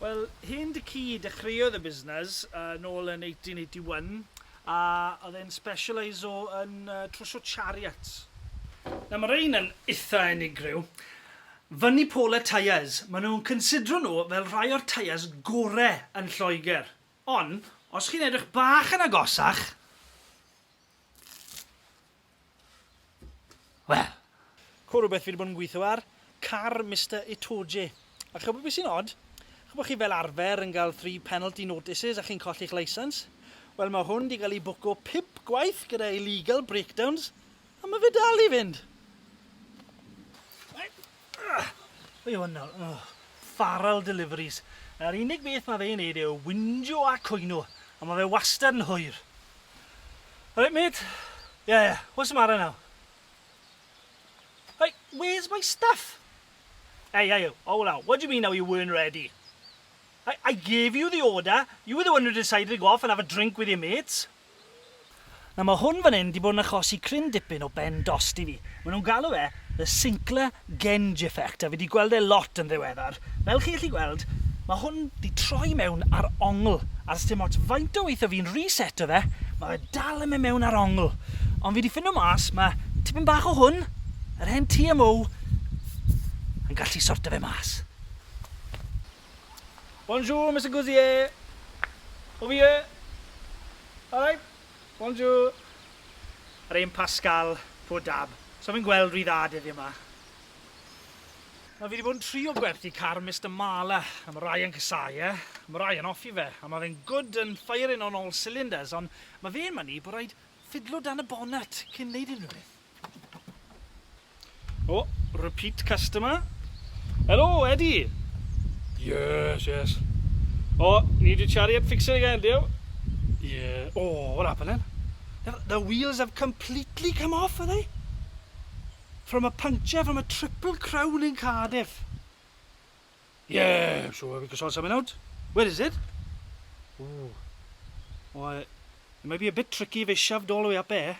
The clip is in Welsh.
Wel, Hen dechreuodd y busnes nôl yn 1881 a oedd e'n specialiso yn trwsio chariots. Na, mae rhain yn eitha unigryw. Fyny polar tyres, maen nhw'n considero nhw fel rhai o'r tyres gorau yn Lloegr. Ond, os chi'n edrych bach yn agosach... Wel, co rhywbeth fi wedi bod yn gweithio ar, car Mr Itoje. A chybod beth sy'n od? Chybod chi fel arfer yn cael 3 penalty notices a chi'n colli'ch licence? Wel, mae hwn wedi cael ei bwco 5 gwaith gyda illegal breakdowns, a mae fe dal i fynd. Fe hwn nawr, faral deliveries. Yr unig beth mae fe'n neud yw windio a cwyno, a mae fe wastad yn hwyr. Alright, mate? Yeah, what's the matter now? Hey, where's my stuff? Hey, hold on, what do you mean now you weren't ready? I gave you the order, you were the one who decided to go off and have a drink with your mates. Na mae hwn fan hyn wedi bod yn achosi cryn dipyn o ben dost i fi. Maen nhw'n galw the Sinclair Genge effect, a fi wedi gweld e lot yn ddiweddar. Fel chi'n gallu gweld, mae hwn wedi troi mewn ar ongl, a os dim ots faint o weithio fi'n reseto fe, mae fe dal yn mynd mewn ar ongl. Ond fi wedi ffindo mas, mae tipyn bach o hwn, yr hen TMO, yn gallu sorto fe mas. Bonjour, Mr Gousier. Over here. All right. Bonjour. Yr ein Pascal, poor dab. So fi'n gweld rhy dda dyddi yma. Fi wedi bod yn trio gwerthu car Mr Mala, a mae rai yn cysau e, mae rai yn offi fe, a mae fe'n good and firing on all cylinders, ond mae fe'n mynnu bod rhaid ffidlo dan y bonnet cyn neud unrhyw beth. Oh, repeat customer. Hello, Eddie. Yes. Oh, need your chariot fixing again, do you? Yeah. Oh, what happened then? The wheels have completely come off, are they? From a puncture from a triple crown in Cardiff. Yeah, sure, we can sort something out. Where is it? Ooh. Well, it might be a bit tricky if it's shoved all the way up there.